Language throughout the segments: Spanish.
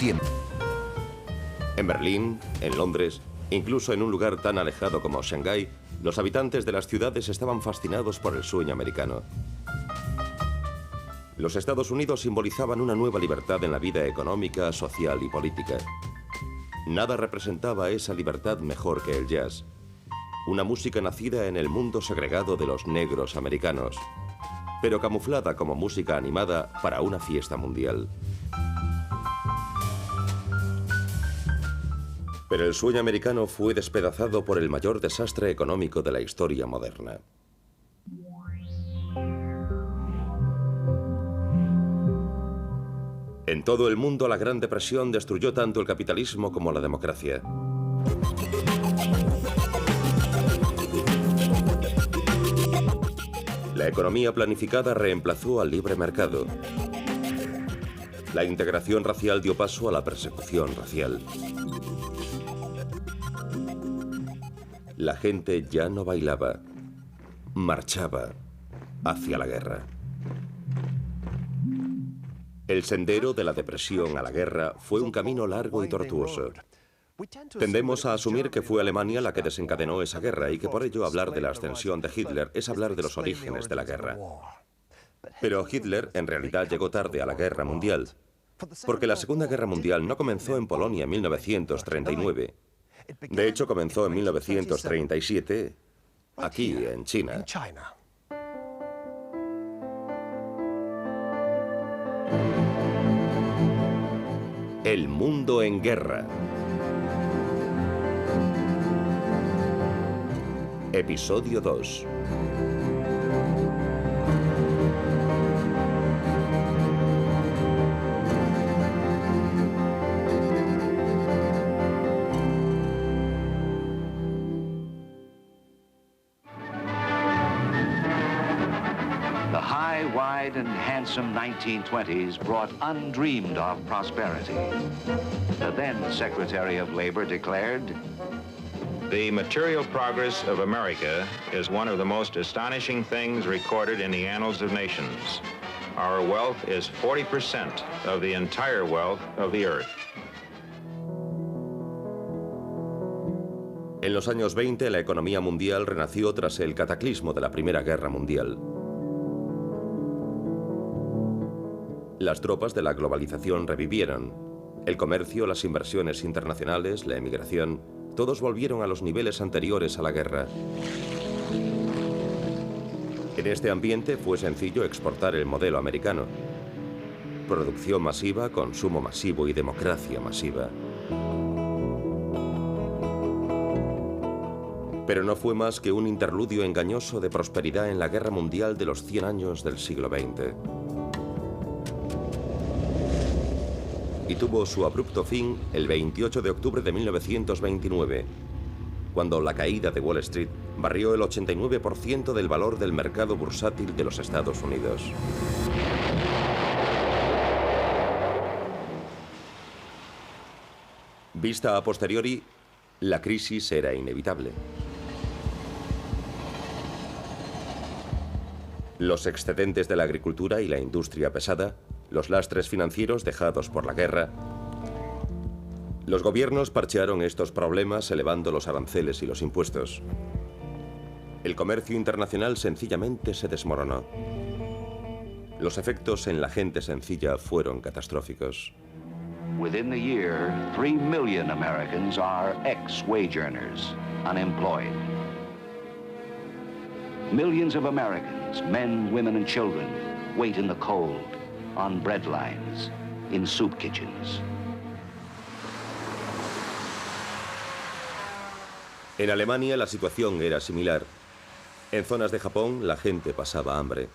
tiempo. En Berlín, en Londres, incluso en un lugar tan alejado como Shanghái, los habitantes de las ciudades estaban fascinados por el sueño americano. Los Estados Unidos simbolizaban una nueva libertad en la vida económica, social y política. Nada representaba esa libertad mejor que el jazz, una música nacida en el mundo segregado de los negros americanos, pero camuflada como música animada para una fiesta mundial. Pero el sueño americano fue despedazado por el mayor desastre económico de la historia moderna. En todo el mundo, la Gran Depresión destruyó tanto el capitalismo como la democracia. La economía planificada reemplazó al libre mercado. La integración racial dio paso a la persecución racial. La gente ya no bailaba, marchaba hacia la guerra. El sendero de la depresión a la guerra fue un camino largo y tortuoso. Tendemos a asumir que fue Alemania la que desencadenó esa guerra y que por ello hablar de la ascensión de Hitler es hablar de los orígenes de la guerra. Pero Hitler en realidad llegó tarde a la guerra mundial, porque la Segunda Guerra Mundial no comenzó en Polonia en 1939. De hecho, comenzó en 1937, aquí en China. El mundo en guerra. Episodio 2. The high, wide, and handsome 1920s brought undreamed of prosperity. The then Secretary of Labor declared, "The material progress of America is one of the most astonishing things recorded in the annals of nations. Our wealth is 40% of the entire wealth of the earth." En los años 20, la economía mundial renació tras el cataclismo de la Primera Guerra Mundial. Las tropas de la globalización revivieron. El comercio, las inversiones internacionales, la emigración, todos volvieron a los niveles anteriores a la guerra. En este ambiente fue sencillo exportar el modelo americano. Producción masiva, consumo masivo y democracia masiva. Pero no fue más que un interludio engañoso de prosperidad en la guerra mundial de los 100 años del siglo XX. Y tuvo su abrupto fin el 28 de octubre de 1929, cuando la caída de Wall Street barrió el 89% del valor del mercado bursátil de los Estados Unidos. Vista a posteriori, la crisis era inevitable. Los excedentes de la agricultura y la industria pesada, los lastres financieros dejados por la guerra. Los gobiernos parchearon estos problemas elevando los aranceles y los impuestos. El comercio internacional sencillamente se desmoronó. Los efectos en la gente sencilla fueron catastróficos. within the year, 3 million Americans are ex-wage earners, unemployed. Millions of Americans, men, women, and children, wait in the cold, on bread lines, in soup kitchens. En Alemania la situación era similar. En zonas de Japón la gente pasaba hambre.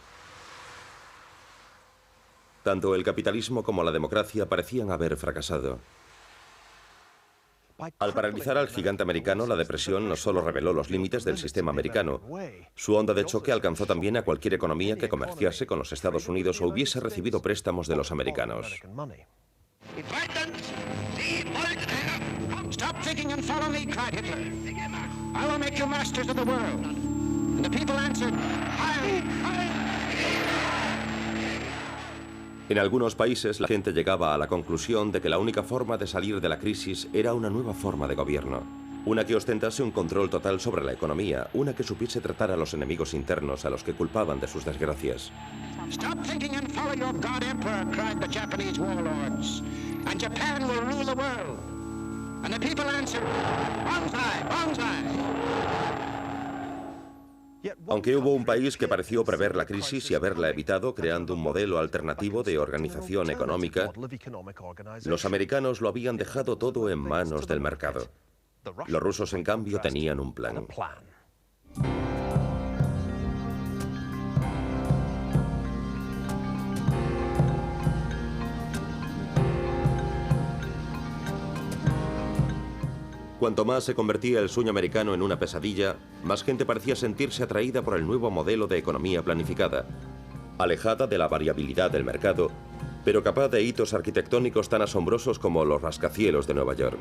Tanto el capitalismo como la democracia parecían haber fracasado. Al paralizar al gigante americano, la depresión no solo reveló los límites del sistema americano. Su onda de choque alcanzó también a cualquier economía que comerciase con los Estados Unidos o hubiese recibido préstamos de los americanos. Stop thinking and follow me, cried Hitler. I will make you masters of the world. And the people answered, Heil! Heil! En algunos países la gente llegaba a la conclusión de que la única forma de salir de la crisis era una nueva forma de gobierno. Una que ostentase un control total sobre la economía, una que supiese tratar a los enemigos internos a los que culpaban de sus desgracias. Stop thinking and follow your God Emperor, cried the Japanese warlords. And Japan will rule the world. And the people answered, Banzai, Banzai. Aunque hubo un país que pareció prever la crisis y haberla evitado creando un modelo alternativo de organización económica, los americanos lo habían dejado todo en manos del mercado. Los rusos, en cambio, tenían un plan. Cuanto más se convertía el sueño americano en una pesadilla, más gente parecía sentirse atraída por el nuevo modelo de economía planificada, alejada de la variabilidad del mercado, pero capaz de hitos arquitectónicos tan asombrosos como los rascacielos de Nueva York.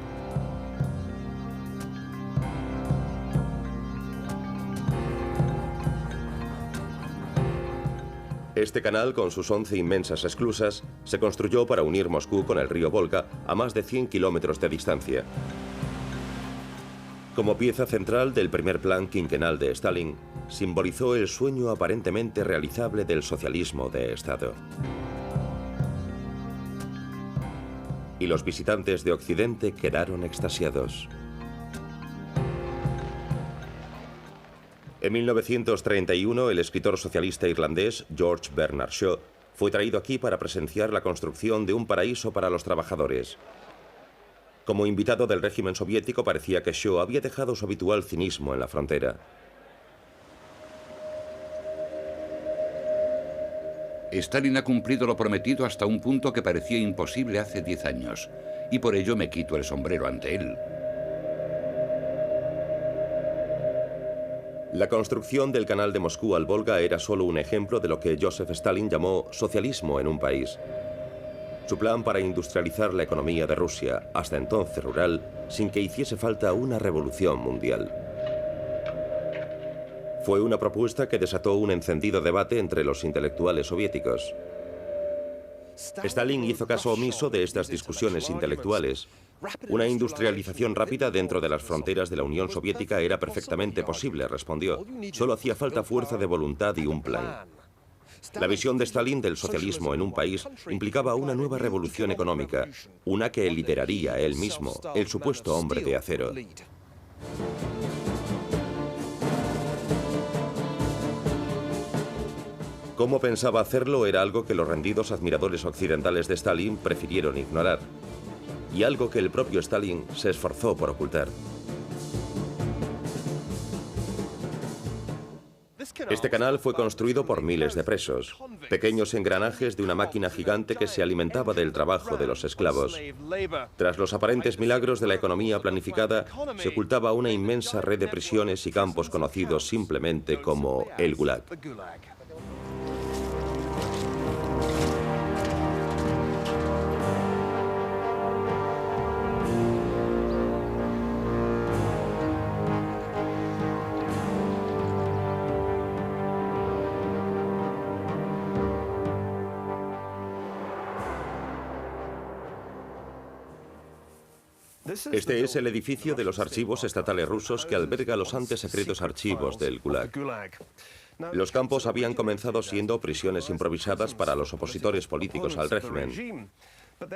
Este canal, con sus 11 inmensas esclusas, se construyó para unir Moscú con el río Volga a más de 100 kilómetros de distancia. Como pieza central del primer plan quinquenal de Stalin, simbolizó el sueño aparentemente realizable del socialismo de Estado. Y los visitantes de Occidente quedaron extasiados. En 1931, el escritor socialista irlandés George Bernard Shaw fue traído aquí para presenciar la construcción de un paraíso para los trabajadores. Como invitado del régimen soviético, parecía que Shaw había dejado su habitual cinismo en la frontera. Stalin ha cumplido lo prometido hasta un punto que parecía imposible hace 10 años, y por ello me quito el sombrero ante él. La construcción del canal de Moscú al Volga era solo un ejemplo de lo que Joseph Stalin llamó socialismo en un país. Su plan para industrializar la economía de Rusia, hasta entonces rural, sin que hiciese falta una revolución mundial. Fue una propuesta que desató un encendido debate entre los intelectuales soviéticos. Stalin hizo caso omiso de estas discusiones intelectuales. Una industrialización rápida dentro de las fronteras de la Unión Soviética era perfectamente posible, respondió. Solo hacía falta fuerza de voluntad y un plan. La visión de Stalin del socialismo en un país implicaba una nueva revolución económica, una que lideraría él mismo, el supuesto hombre de acero. Cómo pensaba hacerlo era algo que los rendidos admiradores occidentales de Stalin prefirieron ignorar, y algo que el propio Stalin se esforzó por ocultar. Este canal fue construido por miles de presos, pequeños engranajes de una máquina gigante que se alimentaba del trabajo de los esclavos. Tras los aparentes milagros de la economía planificada, se ocultaba una inmensa red de prisiones y campos conocidos simplemente como el Gulag. Este es el edificio de los archivos estatales rusos que alberga los antes secretos archivos del Gulag. Los campos habían comenzado siendo prisiones improvisadas para los opositores políticos al régimen.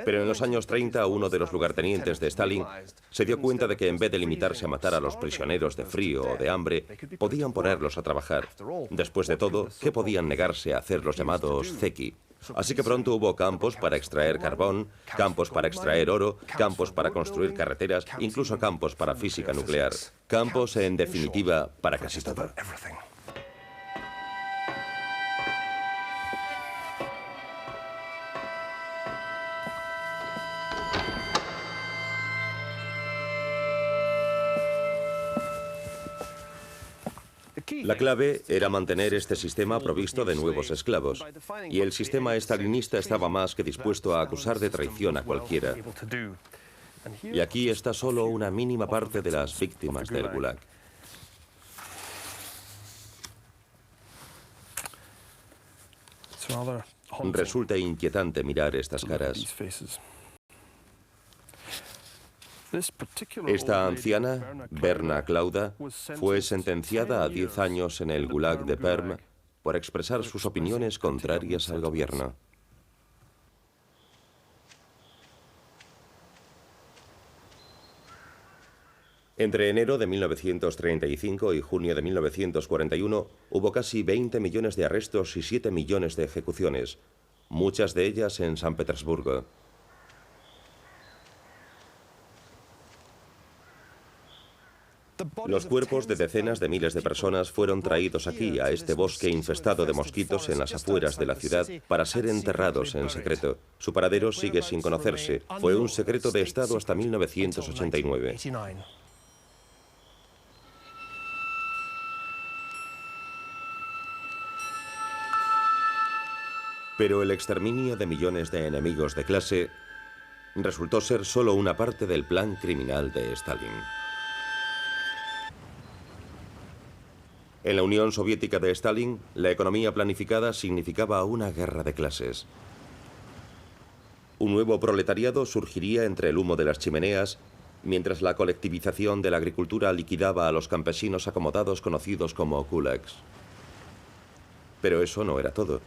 Pero en los años 30, uno de los lugartenientes de Stalin se dio cuenta de que en vez de limitarse a matar a los prisioneros de frío o de hambre, podían ponerlos a trabajar. Después de todo, ¿qué podían negarse a hacer los llamados zeki? Así que pronto hubo campos para extraer carbón, campos para extraer oro, campos para construir carreteras, incluso campos para física nuclear. Campos, en definitiva, para casi todo. La clave era mantener este sistema provisto de nuevos esclavos, y el sistema estalinista estaba más que dispuesto a acusar de traición a cualquiera. Y aquí está solo una mínima parte de las víctimas del Gulag. Resulta inquietante mirar estas caras. Esta anciana, Verna Klauda, fue sentenciada a 10 años en el Gulag de Perm por expresar sus opiniones contrarias al gobierno. Entre enero de 1935 y junio de 1941 hubo casi 20 millones de arrestos y 7 millones de ejecuciones, muchas de ellas en San Petersburgo. Los cuerpos de decenas de miles de personas fueron traídos aquí, a este bosque infestado de mosquitos en las afueras de la ciudad, para ser enterrados en secreto. Su paradero sigue sin conocerse. Fue un secreto de Estado hasta 1989. Pero el exterminio de millones de enemigos de clase resultó ser solo una parte del plan criminal de Stalin. En la Unión Soviética de Stalin, la economía planificada significaba una guerra de clases. Un nuevo proletariado surgiría entre el humo de las chimeneas, mientras la colectivización de la agricultura liquidaba a los campesinos acomodados conocidos como kulaks. Pero eso no era todo.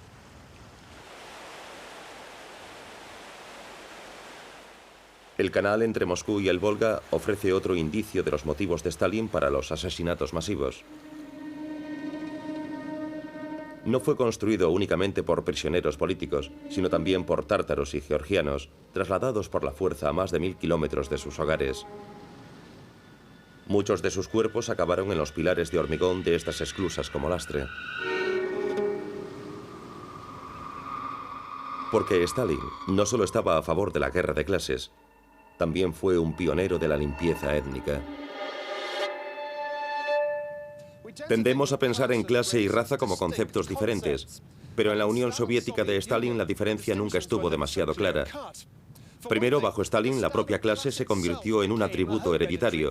El canal entre Moscú y el Volga ofrece otro indicio de los motivos de Stalin para los asesinatos masivos. No fue construido únicamente por prisioneros políticos, sino también por tártaros y georgianos, trasladados por la fuerza a más de 1000 kilómetros de sus hogares. Muchos de sus cuerpos acabaron en los pilares de hormigón de estas esclusas como lastre. Porque Stalin no solo estaba a favor de la guerra de clases, también fue un pionero de la limpieza étnica. Tendemos a pensar en clase y raza como conceptos diferentes, pero en la Unión Soviética de Stalin la diferencia nunca estuvo demasiado clara. Primero, bajo Stalin, la propia clase se convirtió en un atributo hereditario.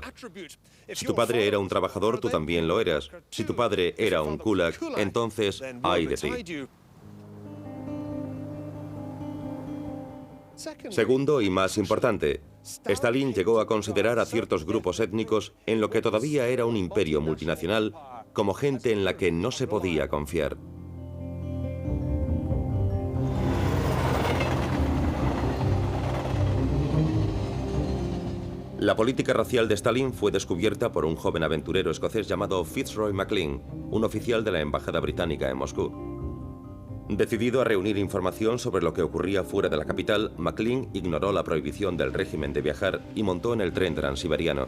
Si tu padre era un trabajador, tú también lo eras. Si tu padre era un kulak, entonces, ¡ay de ti! Segundo y más importante, Stalin llegó a considerar a ciertos grupos étnicos en lo que todavía era un imperio multinacional como gente en la que no se podía confiar. La política racial de Stalin fue descubierta por un joven aventurero escocés llamado Fitzroy MacLean, un oficial de la embajada británica en Moscú. Decidido a reunir información sobre lo que ocurría fuera de la capital, MacLean ignoró la prohibición del régimen de viajar y montó en el tren transiberiano.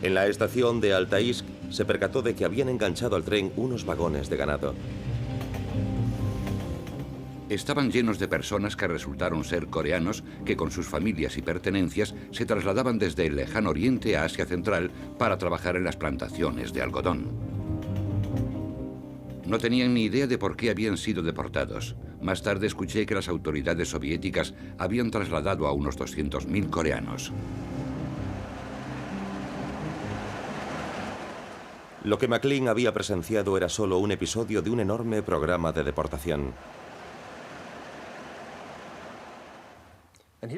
En la estación de Altaisk se percató de que habían enganchado al tren unos vagones de ganado. Estaban llenos de personas que resultaron ser coreanos que con sus familias y pertenencias se trasladaban desde el lejano oriente a Asia Central para trabajar en las plantaciones de algodón. No tenían ni idea de por qué habían sido deportados. Más tarde escuché que las autoridades soviéticas habían trasladado a unos 200.000 coreanos. Lo que MacLean había presenciado era solo un episodio de un enorme programa de deportación.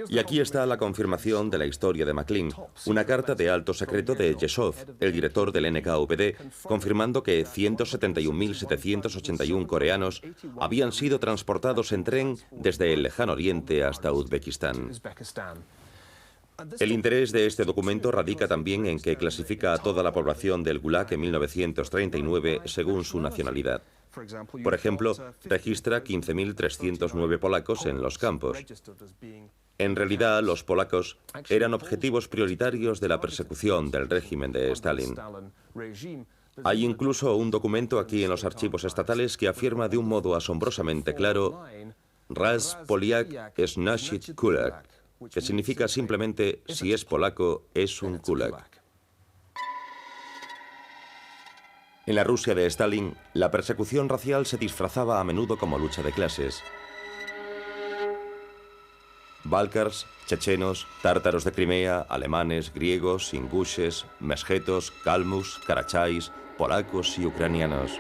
Y aquí está la confirmación de la historia de MacLean, una carta de alto secreto de Yeshov, el director del NKVD, confirmando que 171.781 coreanos habían sido transportados en tren desde el lejano oriente hasta Uzbekistán. El interés de este documento radica también en que clasifica a toda la población del Gulag en 1939 según su nacionalidad. Por ejemplo, registra 15.309 polacos en los campos. En realidad, los polacos eran objetivos prioritarios de la persecución del régimen de Stalin. Hay incluso un documento aquí en los archivos estatales que afirma de un modo asombrosamente claro «Raz Poliak значит kulak», que significa simplemente «si es polaco, es un kulak». En la Rusia de Stalin, la persecución racial se disfrazaba a menudo como lucha de clases. Bálcars, chechenos, tártaros de Crimea, alemanes, griegos, ingushes, mesjetos, kalmus, karacháis, polacos y ucranianos.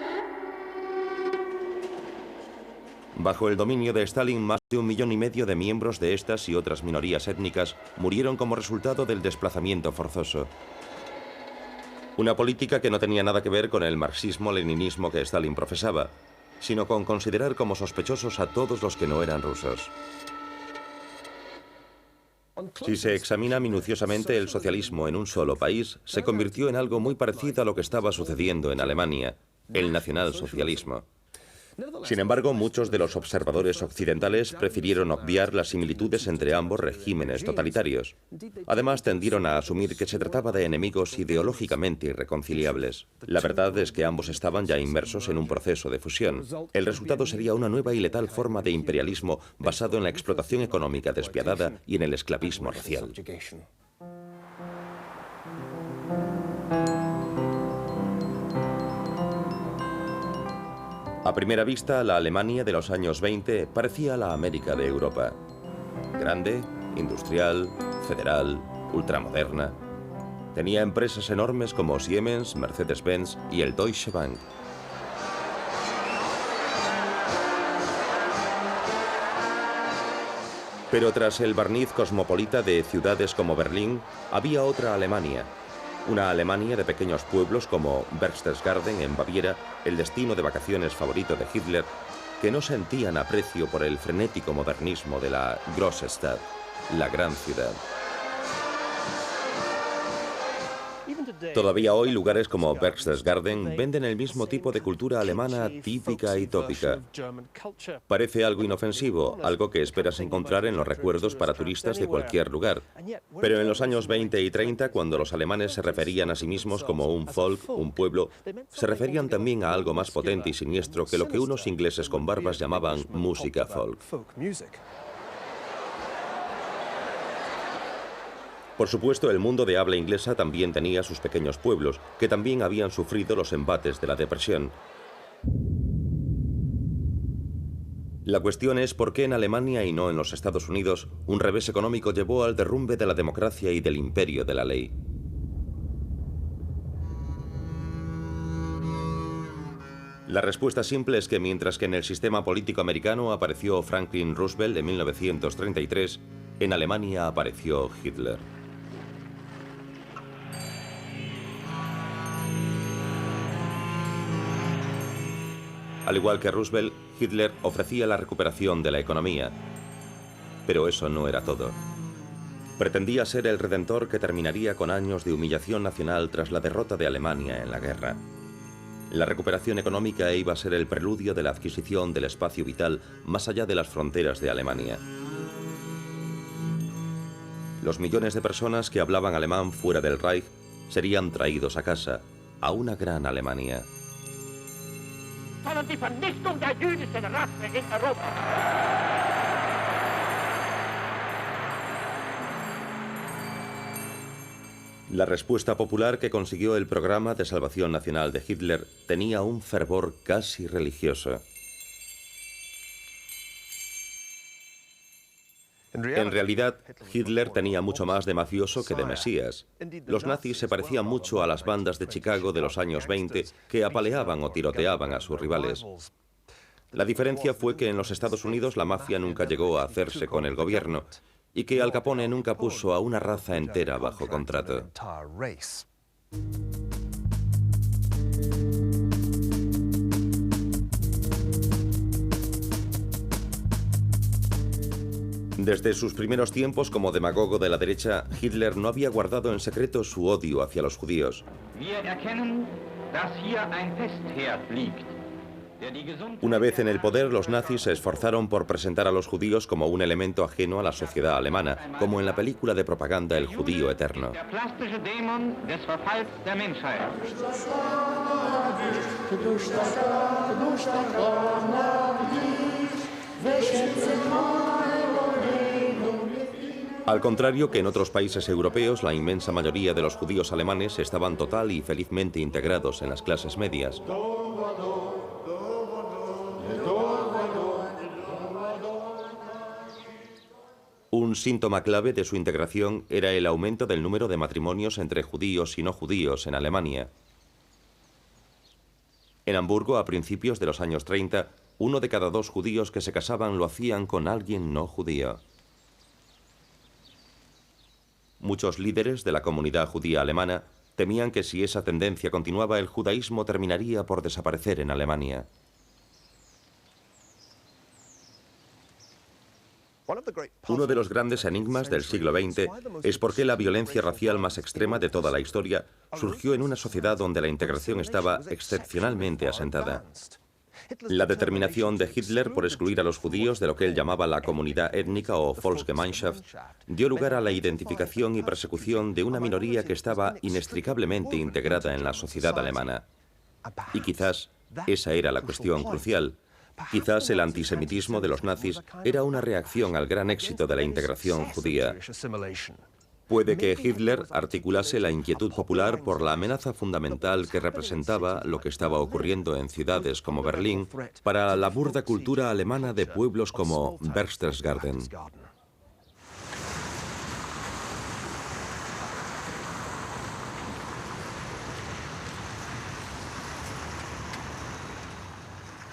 Bajo el dominio de Stalin, más de 1,5 millones de miembros de estas y otras minorías étnicas murieron como resultado del desplazamiento forzoso. Una política que no tenía nada que ver con el marxismo-leninismo que Stalin profesaba, sino con considerar como sospechosos a todos los que no eran rusos. Si se examina minuciosamente el socialismo en un solo país, se convirtió en algo muy parecido a lo que estaba sucediendo en Alemania, el nacionalsocialismo. Sin embargo, muchos de los observadores occidentales prefirieron obviar las similitudes entre ambos regímenes totalitarios. Además, tendieron a asumir que se trataba de enemigos ideológicamente irreconciliables. La verdad es que ambos estaban ya inmersos en un proceso de fusión. El resultado sería una nueva y letal forma de imperialismo basado en la explotación económica despiadada y en el esclavismo racial. A primera vista, la Alemania de los años 20 parecía la América de Europa. Grande, industrial, federal, ultramoderna. Tenía empresas enormes como Siemens, Mercedes-Benz y el Deutsche Bank. Pero tras el barniz cosmopolita de ciudades como Berlín, había otra Alemania. Una Alemania de pequeños pueblos como Berchtesgaden en Baviera, el destino de vacaciones favorito de Hitler, que no sentían aprecio por el frenético modernismo de la Großstadt, la gran ciudad. Todavía hoy lugares como Berchtesgaden venden el mismo tipo de cultura alemana típica y tópica. Parece algo inofensivo, algo que esperas encontrar en los recuerdos para turistas de cualquier lugar. Pero en los años 20 y 30, cuando los alemanes se referían a sí mismos como un folk, un pueblo, se referían también a algo más potente y siniestro que lo que unos ingleses con barbas llamaban música folk. Por supuesto, el mundo de habla inglesa también tenía sus pequeños pueblos, que también habían sufrido los embates de la depresión. La cuestión es por qué en Alemania y no en los Estados Unidos un revés económico llevó al derrumbe de la democracia y del imperio de la ley. La respuesta simple es que mientras que en el sistema político americano apareció Franklin Roosevelt en 1933, en Alemania apareció Hitler. Al igual que Roosevelt, Hitler ofrecía la recuperación de la economía. Pero eso no era todo. Pretendía ser el redentor que terminaría con años de humillación nacional tras la derrota de Alemania en la guerra. La recuperación económica iba a ser el preludio de la adquisición del espacio vital más allá de las fronteras de Alemania. Los millones de personas que hablaban alemán fuera del Reich serían traídos a casa, a una gran Alemania. La respuesta popular que consiguió el programa de salvación nacional de Hitler tenía un fervor casi religioso. En realidad, Hitler tenía mucho más de mafioso que de mesías. Los nazis se parecían mucho a las bandas de Chicago de los años 20 que apaleaban o tiroteaban a sus rivales. La diferencia fue que en los Estados Unidos la mafia nunca llegó a hacerse con el gobierno y que Al Capone nunca puso a una raza entera bajo contrato. Desde sus primeros tiempos como demagogo de la derecha, Hitler no había guardado en secreto su odio hacia los judíos. Una vez en el poder, los nazis se esforzaron por presentar a los judíos como un elemento ajeno a la sociedad alemana, como en la película de propaganda El judío eterno. Al contrario que en otros países europeos, la inmensa mayoría de los judíos alemanes estaban total y felizmente integrados en las clases medias. Un síntoma clave de su integración era el aumento del número de matrimonios entre judíos y no judíos en Alemania. En Hamburgo, a principios de los años 30, 1 de cada 2 judíos que se casaban lo hacían con alguien no judío. Muchos líderes de la comunidad judía alemana temían que si esa tendencia continuaba, el judaísmo terminaría por desaparecer en Alemania. Uno de los grandes enigmas del siglo XX es por qué la violencia racial más extrema de toda la historia surgió en una sociedad donde la integración estaba excepcionalmente asentada. La determinación de Hitler por excluir a los judíos de lo que él llamaba la comunidad étnica o Volksgemeinschaft dio lugar a la identificación y persecución de una minoría que estaba inextricablemente integrada en la sociedad alemana. Y quizás esa era la cuestión crucial. Quizás el antisemitismo de los nazis era una reacción al gran éxito de la integración judía. Puede que Hitler articulase la inquietud popular por la amenaza fundamental que representaba lo que estaba ocurriendo en ciudades como Berlín para la burda cultura alemana de pueblos como Berchtesgaden.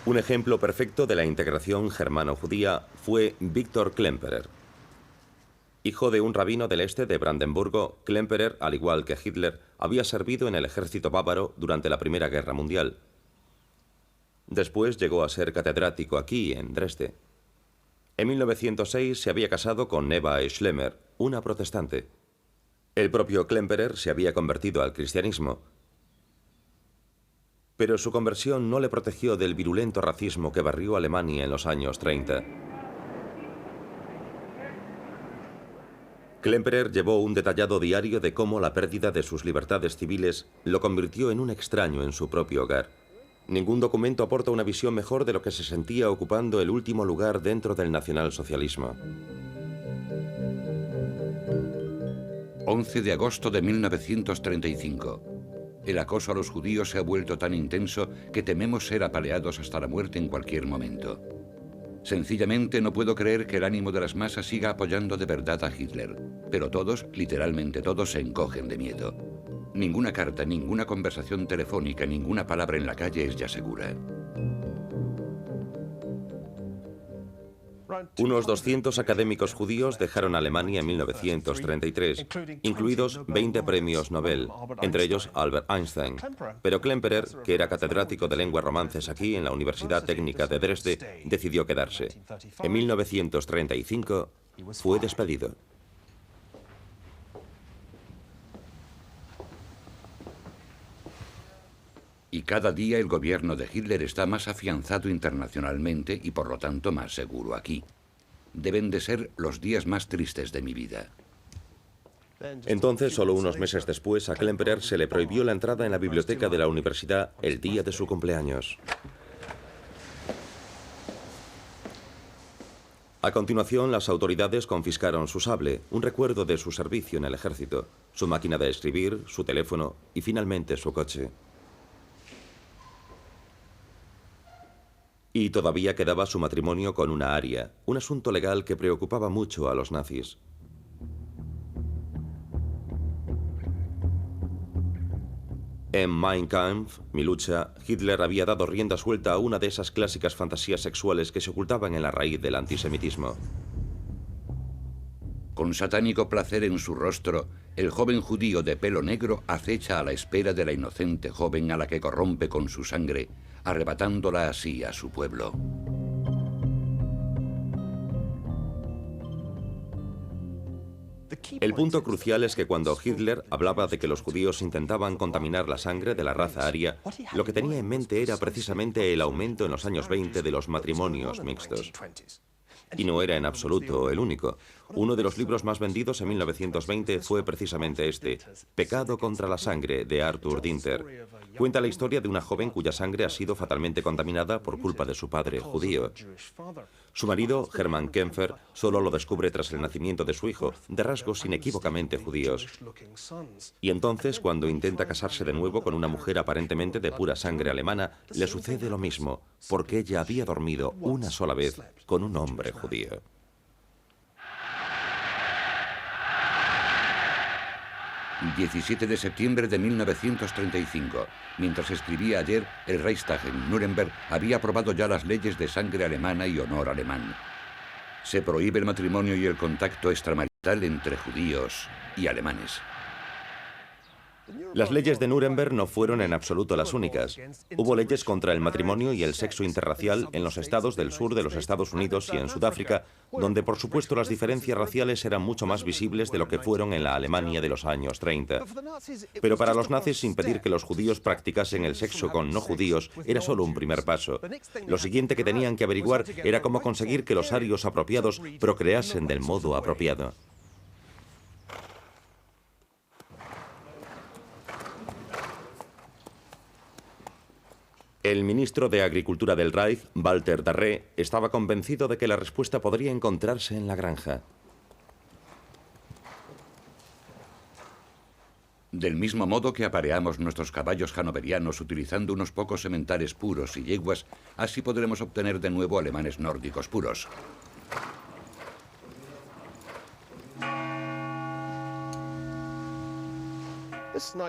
Un ejemplo perfecto de la integración germano-judía fue Viktor Klemperer. Hijo de un rabino del este de Brandenburgo, Klemperer, al igual que Hitler, había servido en el ejército bávaro durante la Primera Guerra Mundial. Después llegó a ser catedrático aquí, en Dresde. En 1906 se había casado con Eva Schlemmer, una protestante. El propio Klemperer se había convertido al cristianismo, pero su conversión no le protegió del virulento racismo que barrió Alemania en los años 30. Klemperer llevó un detallado diario de cómo la pérdida de sus libertades civiles lo convirtió en un extraño en su propio hogar. Ningún documento aporta una visión mejor de lo que se sentía ocupando el último lugar dentro del nacionalsocialismo. 11 de agosto de 1935. El acoso a los judíos se ha vuelto tan intenso que tememos ser apaleados hasta la muerte en cualquier momento. Sencillamente no puedo creer que el ánimo de las masas siga apoyando de verdad a Hitler, pero todos, literalmente todos, se encogen de miedo. Ninguna carta, ninguna conversación telefónica, ninguna palabra en la calle es ya segura. Unos 200 académicos judíos dejaron Alemania en 1933, incluidos 20 premios Nobel, entre ellos Albert Einstein. Pero Klemperer, que era catedrático de lenguas romances aquí en la Universidad Técnica de Dresde, decidió quedarse. En 1935 fue despedido. Y cada día el gobierno de Hitler está más afianzado internacionalmente y por lo tanto más seguro aquí. Deben de ser los días más tristes de mi vida. Entonces, solo unos meses después, a Klemperer se le prohibió la entrada en la biblioteca de la universidad el día de su cumpleaños. A continuación, las autoridades confiscaron su sable, un recuerdo de su servicio en el ejército, su máquina de escribir, su teléfono y finalmente su coche. Y todavía quedaba su matrimonio con una aria, un asunto legal que preocupaba mucho a los nazis. En Mein Kampf, mi lucha, Hitler había dado rienda suelta a una de esas clásicas fantasías sexuales que se ocultaban en la raíz del antisemitismo. Con satánico placer en su rostro, el joven judío de pelo negro acecha a la espera de la inocente joven a la que corrompe con su sangre, arrebatándola así a su pueblo. El punto crucial es que cuando Hitler hablaba de que los judíos intentaban contaminar la sangre de la raza aria, lo que tenía en mente era precisamente el aumento en los años 20 de los matrimonios mixtos. Y no era en absoluto el único. Uno de los libros más vendidos en 1920 fue precisamente este, Pecado contra la sangre, de Arthur Dinter. Cuenta la historia de una joven cuya sangre ha sido fatalmente contaminada por culpa de su padre judío. Su marido, Hermann Kempfer, solo lo descubre tras el nacimiento de su hijo, de rasgos inequívocamente judíos. Y entonces, cuando intenta casarse de nuevo con una mujer aparentemente de pura sangre alemana, le sucede lo mismo, porque ella había dormido una sola vez con un hombre judío. 17 de septiembre de 1935. Mientras escribía ayer, el Reichstag en Nuremberg había aprobado ya las leyes de sangre alemana y honor alemán. Se prohíbe el matrimonio y el contacto extramarital entre judíos y alemanes. Las leyes de Nuremberg no fueron en absoluto las únicas. Hubo leyes contra el matrimonio y el sexo interracial en los estados del sur de los Estados Unidos y en Sudáfrica, donde por supuesto las diferencias raciales eran mucho más visibles de lo que fueron en la Alemania de los años 30. Pero para los nazis impedir que los judíos practicasen el sexo con no judíos era solo un primer paso. Lo siguiente que tenían que averiguar era cómo conseguir que los arios apropiados procreasen del modo apropiado. El ministro de Agricultura del Reich, Walter Darré, estaba convencido de que la respuesta podría encontrarse en la granja. Del mismo modo que apareamos nuestros caballos hannoverianos utilizando unos pocos sementares puros y yeguas, así podremos obtener de nuevo alemanes nórdicos puros.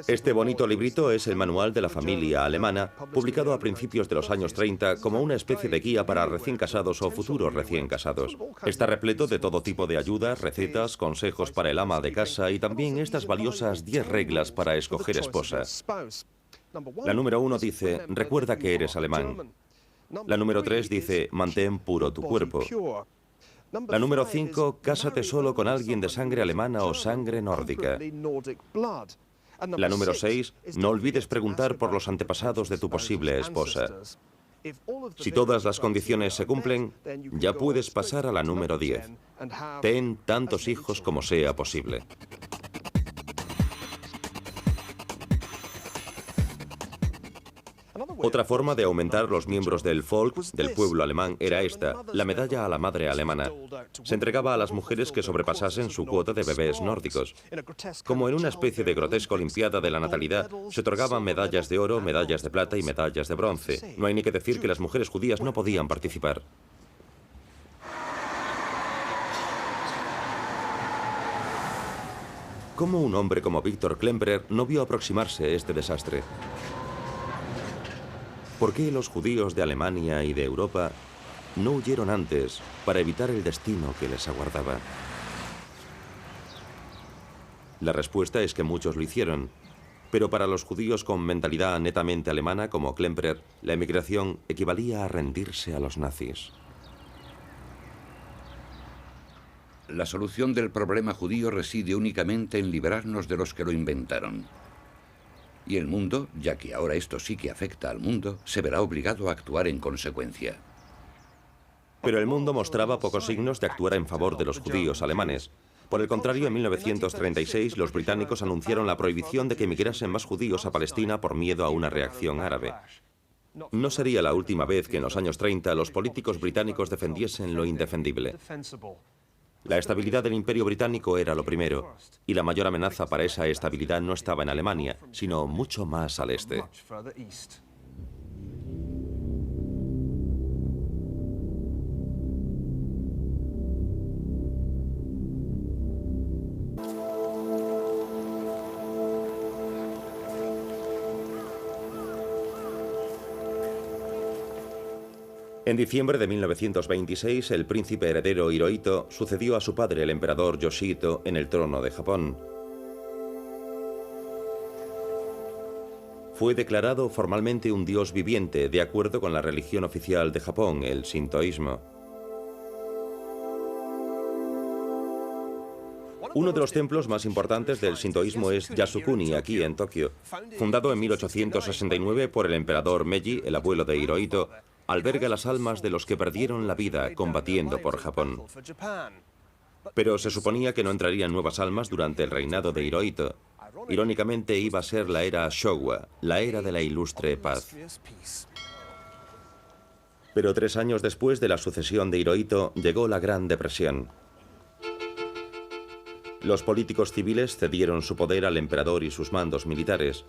Este bonito librito es el manual de la familia alemana, publicado a principios de los años 30 como una especie de guía para recién casados o futuros recién casados. Está repleto de todo tipo de ayudas, recetas, consejos para el ama de casa y también estas valiosas 10 reglas para escoger esposa. La número 1 dice, recuerda que eres alemán. La número 3 dice, mantén puro tu cuerpo. La número 5, cásate solo con alguien de sangre alemana o sangre nórdica. La número 6, no olvides preguntar por los antepasados de tu posible esposa. Si todas las condiciones se cumplen, ya puedes pasar a la número 10. Ten tantos hijos como sea posible. Otra forma de aumentar los miembros del Volk, del pueblo alemán, era esta, la medalla a la madre alemana. Se entregaba a las mujeres que sobrepasasen su cuota de bebés nórdicos. Como en una especie de grotesca olimpiada de la natalidad, se otorgaban medallas de oro, medallas de plata y medallas de bronce. No hay ni que decir que las mujeres judías no podían participar. ¿Cómo un hombre como Victor Klemperer no vio aproximarse este desastre? ¿Por qué los judíos de Alemania y de Europa no huyeron antes para evitar el destino que les aguardaba? La respuesta es que muchos lo hicieron, pero para los judíos con mentalidad netamente alemana como Klemperer, la emigración equivalía a rendirse a los nazis. La solución del problema judío reside únicamente en librarnos de los que lo inventaron. Y el mundo, ya que ahora esto sí que afecta al mundo, se verá obligado a actuar en consecuencia. Pero el mundo mostraba pocos signos de actuar en favor de los judíos alemanes. Por el contrario, en 1936 los británicos anunciaron la prohibición de que emigrasen más judíos a Palestina por miedo a una reacción árabe. No sería la última vez que en los años 30 los políticos británicos defendiesen lo indefendible. La estabilidad del Imperio Británico era lo primero, y la mayor amenaza para esa estabilidad no estaba en Alemania, sino mucho más al este. En diciembre de 1926, el príncipe heredero Hirohito sucedió a su padre, el emperador Yoshihito, en el trono de Japón. Fue declarado formalmente un dios viviente, de acuerdo con la religión oficial de Japón, el sintoísmo. Uno de los templos más importantes del sintoísmo es Yasukuni, aquí en Tokio. Fundado en 1869 por el emperador Meiji, el abuelo de Hirohito, alberga las almas de los que perdieron la vida combatiendo por Japón. Pero se suponía que no entrarían nuevas almas durante el reinado de Hirohito. Irónicamente iba a ser la era Showa, la era de la ilustre paz. Pero 3 años después de la sucesión de Hirohito llegó la Gran Depresión. Los políticos civiles cedieron su poder al emperador y sus mandos militares.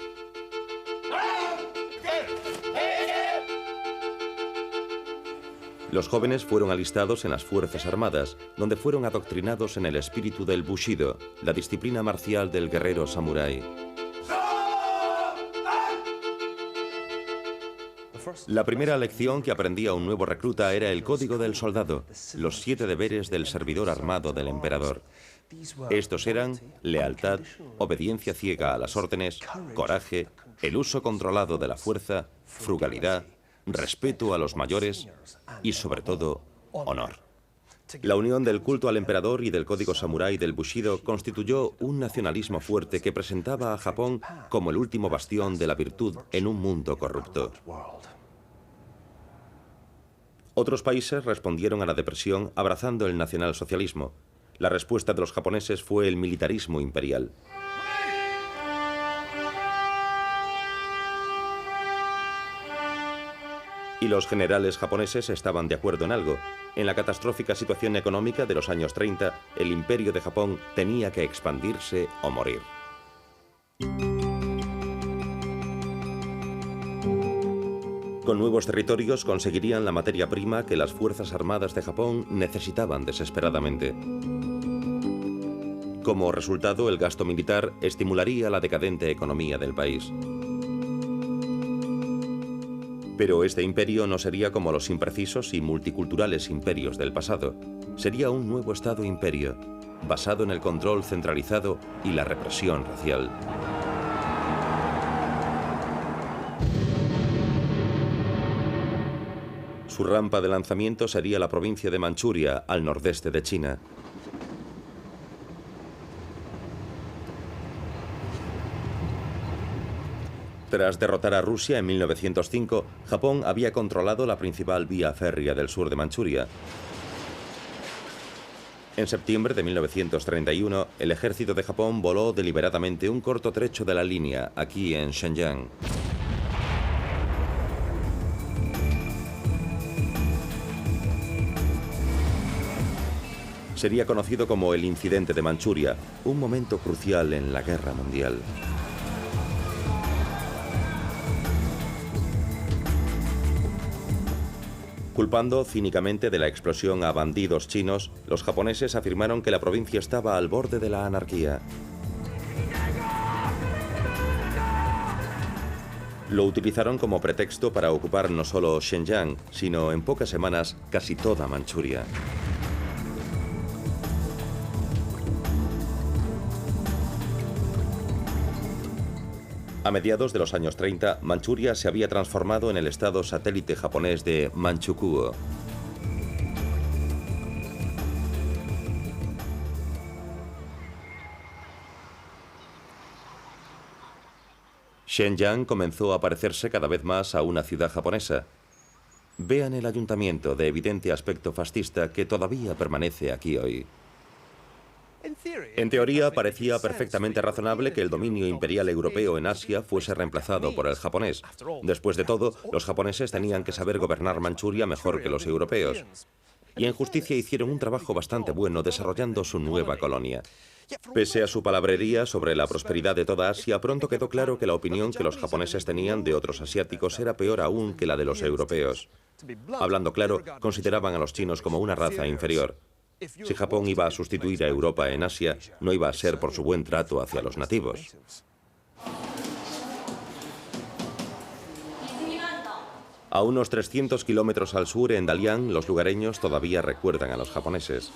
Los jóvenes fueron alistados en las Fuerzas Armadas, donde fueron adoctrinados en el espíritu del Bushido, la disciplina marcial del guerrero samurái. La primera lección que aprendía un nuevo recluta era el código del soldado, los 7 deberes del servidor armado del emperador. Estos eran lealtad, obediencia ciega a las órdenes, coraje, el uso controlado de la fuerza, frugalidad, respeto a los mayores y, sobre todo, honor. La unión del culto al emperador y del código samurái del Bushido constituyó un nacionalismo fuerte que presentaba a Japón como el último bastión de la virtud en un mundo corrupto. Otros países respondieron a la depresión abrazando el nacionalsocialismo. La respuesta de los japoneses fue el militarismo imperial. Y los generales japoneses estaban de acuerdo en algo. En la catastrófica situación económica de los años 30, el imperio de Japón tenía que expandirse o morir. Con nuevos territorios conseguirían la materia prima que las Fuerzas Armadas de Japón necesitaban desesperadamente. Como resultado, el gasto militar estimularía la decadente economía del país. Pero este imperio no sería como los imprecisos y multiculturales imperios del pasado. Sería un nuevo Estado-imperio, basado en el control centralizado y la represión racial. Su rampa de lanzamiento sería la provincia de Manchuria, al nordeste de China. Tras derrotar a Rusia en 1905, Japón había controlado la principal vía férrea del sur de Manchuria. En septiembre de 1931, el ejército de Japón voló deliberadamente un corto trecho de la línea, aquí en Shenyang. Sería conocido como el Incidente de Manchuria, un momento crucial en la Guerra Mundial. Culpando cínicamente de la explosión a bandidos chinos, los japoneses afirmaron que la provincia estaba al borde de la anarquía. Lo utilizaron como pretexto para ocupar no solo Shenyang, sino en pocas semanas casi toda Manchuria. A mediados de los años 30, Manchuria se había transformado en el estado satélite japonés de Manchukuo. Shenyang comenzó a parecerse cada vez más a una ciudad japonesa. Vean el ayuntamiento de evidente aspecto fascista que todavía permanece aquí hoy. En teoría, parecía perfectamente razonable que el dominio imperial europeo en Asia fuese reemplazado por el japonés. Después de todo, los japoneses tenían que saber gobernar Manchuria mejor que los europeos. Y en justicia hicieron un trabajo bastante bueno desarrollando su nueva colonia. Pese a su palabrería sobre la prosperidad de toda Asia, pronto quedó claro que la opinión que los japoneses tenían de otros asiáticos era peor aún que la de los europeos. Hablando claro, consideraban a los chinos como una raza inferior. Si Japón iba a sustituir a Europa en Asia, no iba a ser por su buen trato hacia los nativos. A unos 300 kilómetros al sur, en Dalian, los lugareños todavía recuerdan a los japoneses.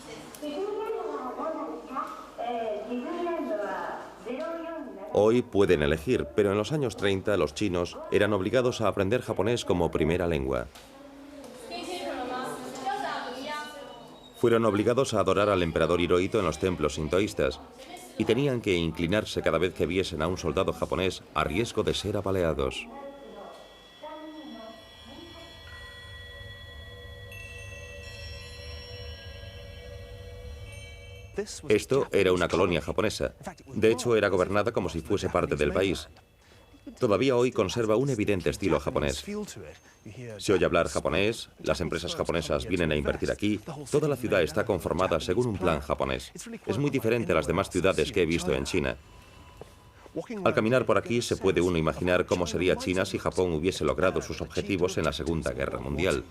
Hoy pueden elegir, pero en los años 30 los chinos eran obligados a aprender japonés como primera lengua. Fueron obligados a adorar al emperador Hirohito en los templos sintoístas y tenían que inclinarse cada vez que viesen a un soldado japonés a riesgo de ser apaleados. Esto era una colonia japonesa. De hecho, era gobernada como si fuese parte del país. Todavía hoy conserva un evidente estilo japonés. Se oye hablar japonés, las empresas japonesas vienen a invertir aquí, toda la ciudad está conformada según un plan japonés. Es muy diferente a las demás ciudades que he visto en China. Al caminar por aquí se puede uno imaginar cómo sería China si Japón hubiese logrado sus objetivos en la Segunda Guerra Mundial.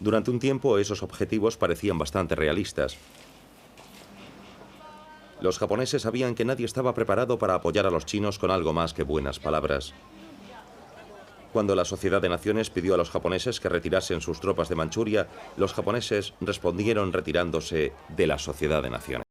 Durante un tiempo esos objetivos parecían bastante realistas. Los japoneses sabían que nadie estaba preparado para apoyar a los chinos con algo más que buenas palabras. Cuando la Sociedad de Naciones pidió a los japoneses que retirasen sus tropas de Manchuria, los japoneses respondieron retirándose de la Sociedad de Naciones.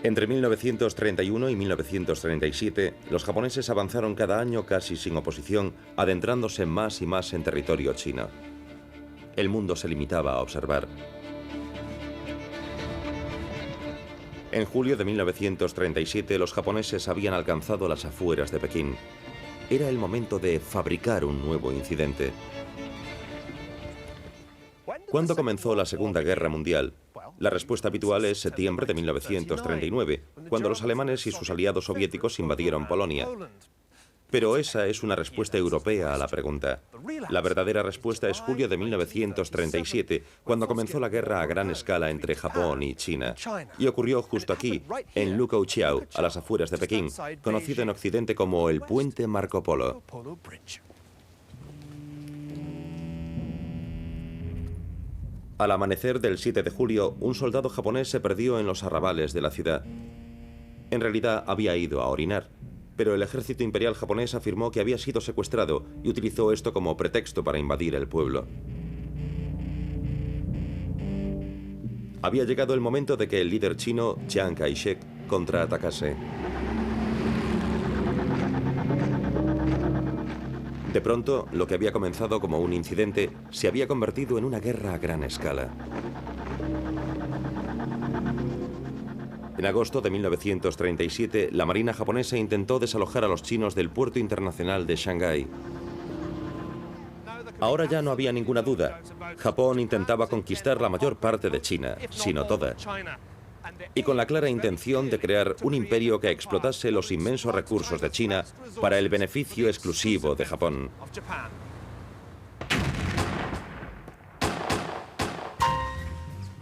Entre 1931 y 1937, los japoneses avanzaron cada año casi sin oposición, adentrándose más y más en territorio chino. El mundo se limitaba a observar. En julio de 1937, los japoneses habían alcanzado las afueras de Pekín. Era el momento de fabricar un nuevo incidente. ¿Cuándo comenzó la Segunda Guerra Mundial? La respuesta habitual es septiembre de 1939, cuando los alemanes y sus aliados soviéticos invadieron Polonia. Pero esa es una respuesta europea a la pregunta. La verdadera respuesta es julio de 1937, cuando comenzó la guerra a gran escala entre Japón y China. Y ocurrió justo aquí, en Lukou-Chiao, a las afueras de Pekín, conocido en Occidente como el Puente Marco Polo. Al amanecer del 7 de julio, un soldado japonés se perdió en los arrabales de la ciudad. En realidad había ido a orinar, pero el ejército imperial japonés afirmó que había sido secuestrado y utilizó esto como pretexto para invadir el pueblo. Había llegado el momento de que el líder chino, Chiang Kai-shek, contraatacase. De pronto, lo que había comenzado como un incidente se había convertido en una guerra a gran escala. En agosto de 1937, la Marina japonesa intentó desalojar a los chinos del puerto internacional de Shanghái. Ahora ya no había ninguna duda. Japón intentaba conquistar la mayor parte de China, si no toda, y con la clara intención de crear un imperio que explotase los inmensos recursos de China para el beneficio exclusivo de Japón.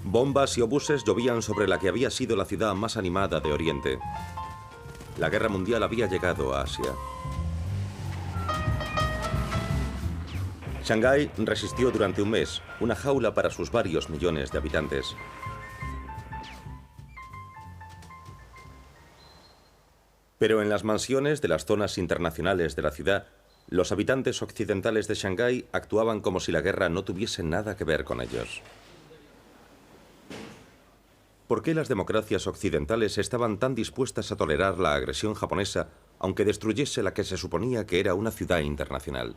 Bombas y obuses llovían sobre la que había sido la ciudad más animada de Oriente. La guerra mundial había llegado a Asia. Shanghái resistió durante un mes, una jaula para sus varios millones de habitantes. Pero en las mansiones de las zonas internacionales de la ciudad, los habitantes occidentales de Shanghái actuaban como si la guerra no tuviese nada que ver con ellos. ¿Por qué las democracias occidentales estaban tan dispuestas a tolerar la agresión japonesa, aunque destruyese la que se suponía que era una ciudad internacional?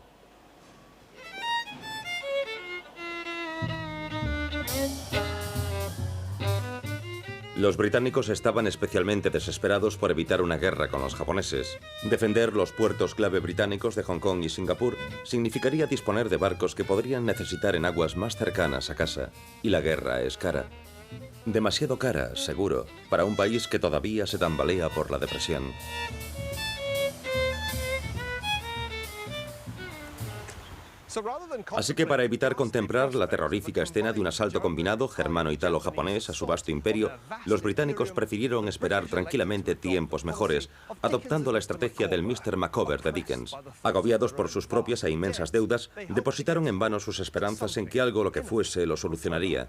Los británicos estaban especialmente desesperados por evitar una guerra con los japoneses. Defender los puertos clave británicos de Hong Kong y Singapur significaría disponer de barcos que podrían necesitar en aguas más cercanas a casa. Y la guerra es cara. Demasiado cara, seguro, para un país que todavía se tambalea por la depresión. Así que para evitar contemplar la terrorífica escena de un asalto combinado germano-italo-japonés a su vasto imperio, los británicos prefirieron esperar tranquilamente tiempos mejores, adoptando la estrategia del Mr. Macover de Dickens. Agobiados por sus propias e inmensas deudas, depositaron en vano sus esperanzas en que algo lo que fuese lo solucionaría.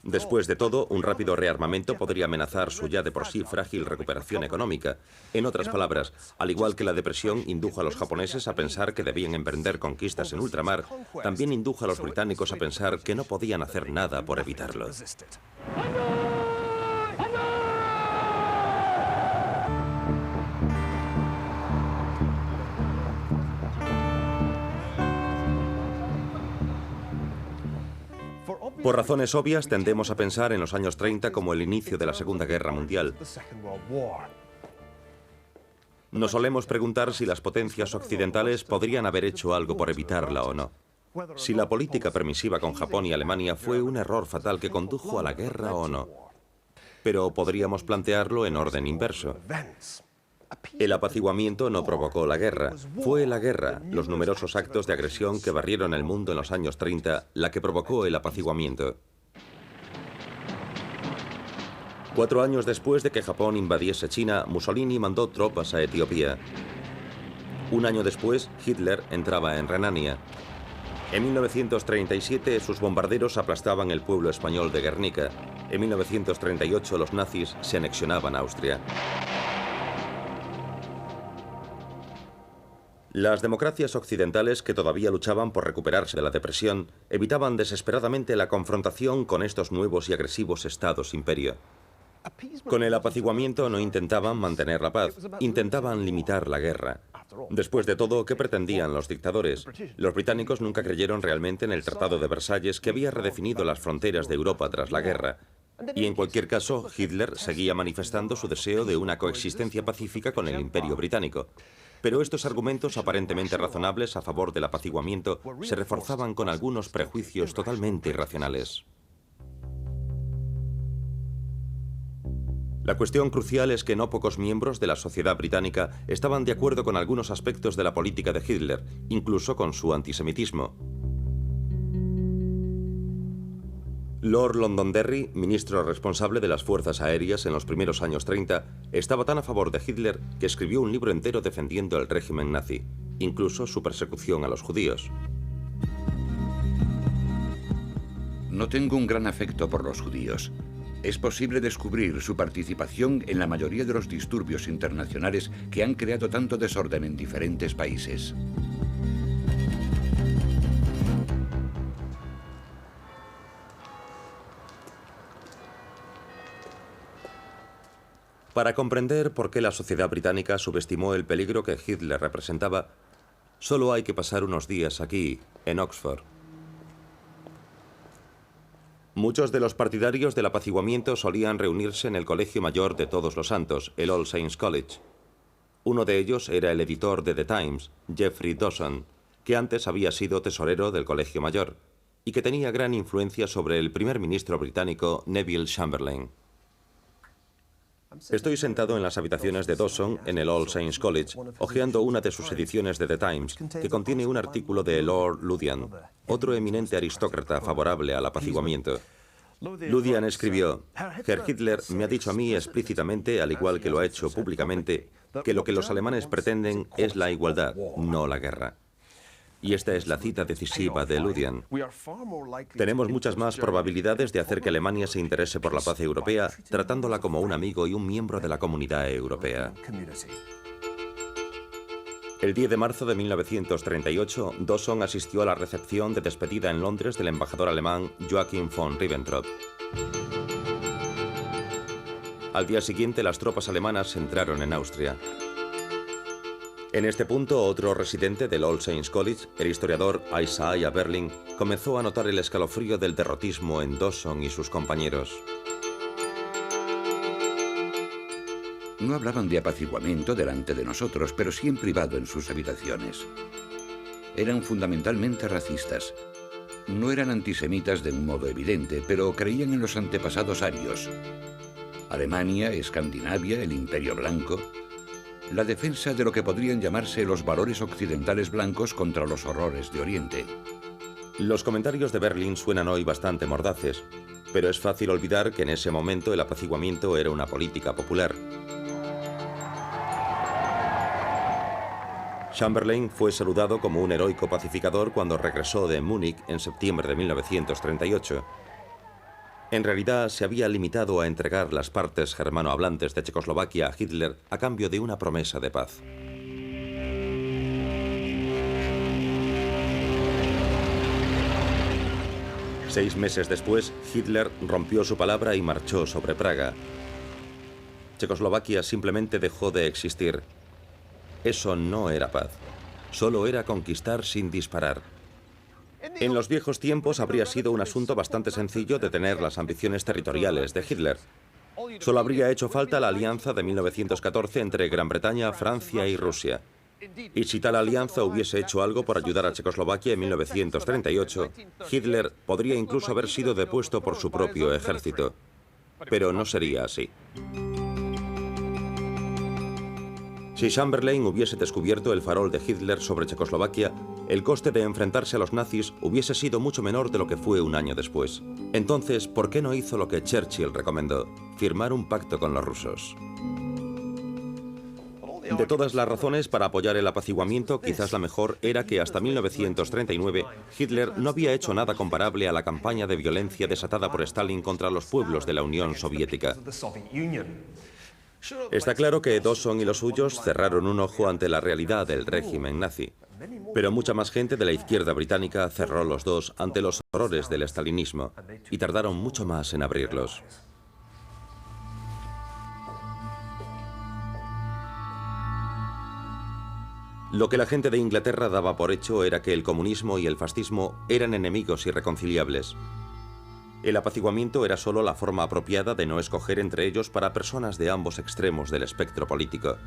Después de todo, un rápido rearmamento podría amenazar su ya de por sí frágil recuperación económica. En otras palabras, al igual que la depresión indujo a los japoneses a pensar que debían emprender conquistas en ultramar, también indujo a los británicos a pensar que no podían hacer nada por evitarlo. Por razones obvias, tendemos a pensar en los años 30 como el inicio de la Segunda Guerra Mundial. Nos solemos preguntar si las potencias occidentales podrían haber hecho algo por evitarla o no. Si la política permisiva con Japón y Alemania fue un error fatal que condujo a la guerra o no. Pero podríamos plantearlo en orden inverso. El apaciguamiento no provocó la guerra. Fue la guerra, los numerosos actos de agresión que barrieron el mundo en los años 30, la que provocó el apaciguamiento. 4 años después de que Japón invadiese China, Mussolini mandó tropas a Etiopía. 1 año después, Hitler entraba en Renania. En 1937, sus bombarderos aplastaban el pueblo español de Guernica. En 1938, los nazis se anexionaban a Austria. Las democracias occidentales, que todavía luchaban por recuperarse de la depresión, evitaban desesperadamente la confrontación con estos nuevos y agresivos estados-imperio. Con el apaciguamiento no intentaban mantener la paz, intentaban limitar la guerra. Después de todo, ¿qué pretendían los dictadores? Los británicos nunca creyeron realmente en el Tratado de Versalles, que había redefinido las fronteras de Europa tras la guerra. Y en cualquier caso, Hitler seguía manifestando su deseo de una coexistencia pacífica con el Imperio británico. Pero estos argumentos aparentemente razonables a favor del apaciguamiento se reforzaban con algunos prejuicios totalmente irracionales. La cuestión crucial es que no pocos miembros de la sociedad británica estaban de acuerdo con algunos aspectos de la política de Hitler, incluso con su antisemitismo. Lord Londonderry, ministro responsable de las fuerzas aéreas en los primeros años 30, estaba tan a favor de Hitler que escribió un libro entero defendiendo el régimen nazi, incluso su persecución a los judíos. No tengo un gran afecto por los judíos. Es posible descubrir su participación en la mayoría de los disturbios internacionales que han creado tanto desorden en diferentes países. Para comprender por qué la sociedad británica subestimó el peligro que Hitler representaba, solo hay que pasar unos días aquí, en Oxford. Muchos de los partidarios del apaciguamiento solían reunirse en el Colegio Mayor de Todos los Santos, el All Saints College. Uno de ellos era el editor de The Times, Geoffrey Dawson, que antes había sido tesorero del Colegio Mayor y que tenía gran influencia sobre el primer ministro británico Neville Chamberlain. Estoy sentado en las habitaciones de Dawson en el All Saints College, hojeando una de sus ediciones de The Times, que contiene un artículo de Lord Ludian, otro eminente aristócrata favorable al apaciguamiento. Ludian escribió: Herr Hitler me ha dicho a mí explícitamente, al igual que lo ha hecho públicamente, que lo que los alemanes pretenden es la igualdad, no la guerra. Y esta es la cita decisiva de Ludian. Tenemos muchas más probabilidades de hacer que Alemania se interese por la paz europea, tratándola como un amigo y un miembro de la comunidad europea. El 10 de marzo de 1938, Dawson asistió a la recepción de despedida en Londres del embajador alemán Joachim von Ribbentrop. Al día siguiente, las tropas alemanas entraron en Austria. En este punto, otro residente del All Saints College, el historiador Isaiah Berlin, comenzó a notar el escalofrío del derrotismo en Dawson y sus compañeros. No hablaban de apaciguamiento delante de nosotros, pero sí en privado en sus habitaciones. Eran fundamentalmente racistas. No eran antisemitas de un modo evidente, pero creían en los antepasados arios. Alemania, Escandinavia, el Imperio Blanco. La defensa de lo que podrían llamarse los valores occidentales blancos contra los horrores de Oriente. Los comentarios de Berlin suenan hoy bastante mordaces, pero es fácil olvidar que en ese momento el apaciguamiento era una política popular. Chamberlain fue saludado como un heroico pacificador cuando regresó de Múnich en septiembre de 1938. En realidad, se había limitado a entregar las partes germanohablantes de Checoslovaquia a Hitler a cambio de una promesa de paz. Seis meses después, Hitler rompió su palabra y marchó sobre Praga. Checoslovaquia simplemente dejó de existir. Eso no era paz. Solo era conquistar sin disparar. En los viejos tiempos habría sido un asunto bastante sencillo detener las ambiciones territoriales de Hitler. Solo habría hecho falta la alianza de 1914 entre Gran Bretaña, Francia y Rusia. Y si tal alianza hubiese hecho algo por ayudar a Checoslovaquia en 1938, Hitler podría incluso haber sido depuesto por su propio ejército. Pero no sería así. Si Chamberlain hubiese descubierto el farol de Hitler sobre Checoslovaquia, el coste de enfrentarse a los nazis hubiese sido mucho menor de lo que fue un año después. Entonces, ¿por qué no hizo lo que Churchill recomendó? Firmar un pacto con los rusos. De todas las razones para apoyar el apaciguamiento, quizás la mejor era que hasta 1939 Hitler no había hecho nada comparable a la campaña de violencia desatada por Stalin contra los pueblos de la Unión Soviética. Está claro que Dawson y los suyos cerraron un ojo ante la realidad del régimen nazi, pero mucha más gente de la izquierda británica cerró los dos ante los horrores del estalinismo y tardaron mucho más en abrirlos. Lo que la gente de Inglaterra daba por hecho era que el comunismo y el fascismo eran enemigos irreconciliables. El apaciguamiento era solo la forma apropiada de no escoger entre ellos para personas de ambos extremos del espectro político.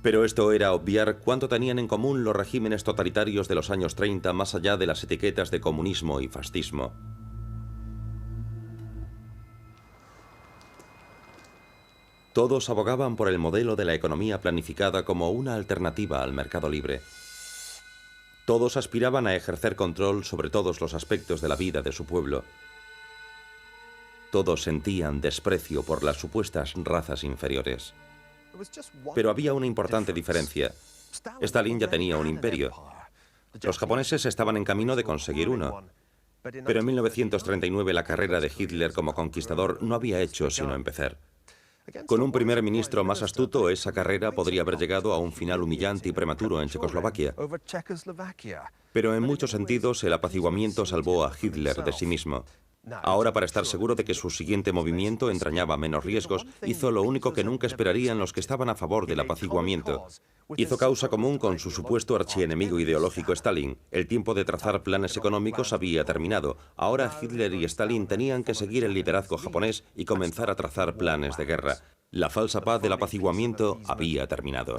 Pero esto era obviar cuánto tenían en común los regímenes totalitarios de los años 30 más allá de las etiquetas de comunismo y fascismo. Todos abogaban por el modelo de la economía planificada como una alternativa al mercado libre. Todos aspiraban a ejercer control sobre todos los aspectos de la vida de su pueblo. Todos sentían desprecio por las supuestas razas inferiores. Pero había una importante diferencia. Stalin ya tenía un imperio. Los japoneses estaban en camino de conseguir uno. Pero en 1939 la carrera de Hitler como conquistador no había hecho sino empezar. Con un primer ministro más astuto, esa carrera podría haber llegado a un final humillante y prematuro en Checoslovaquia. Pero en muchos sentidos, el apaciguamiento salvó a Hitler de sí mismo. Ahora, para estar seguro de que su siguiente movimiento entrañaba menos riesgos, hizo lo único que nunca esperarían los que estaban a favor del apaciguamiento. Hizo causa común con su supuesto archienemigo ideológico Stalin. El tiempo de trazar planes económicos había terminado. Ahora Hitler y Stalin tenían que seguir el liderazgo japonés y comenzar a trazar planes de guerra. La falsa paz del apaciguamiento había terminado.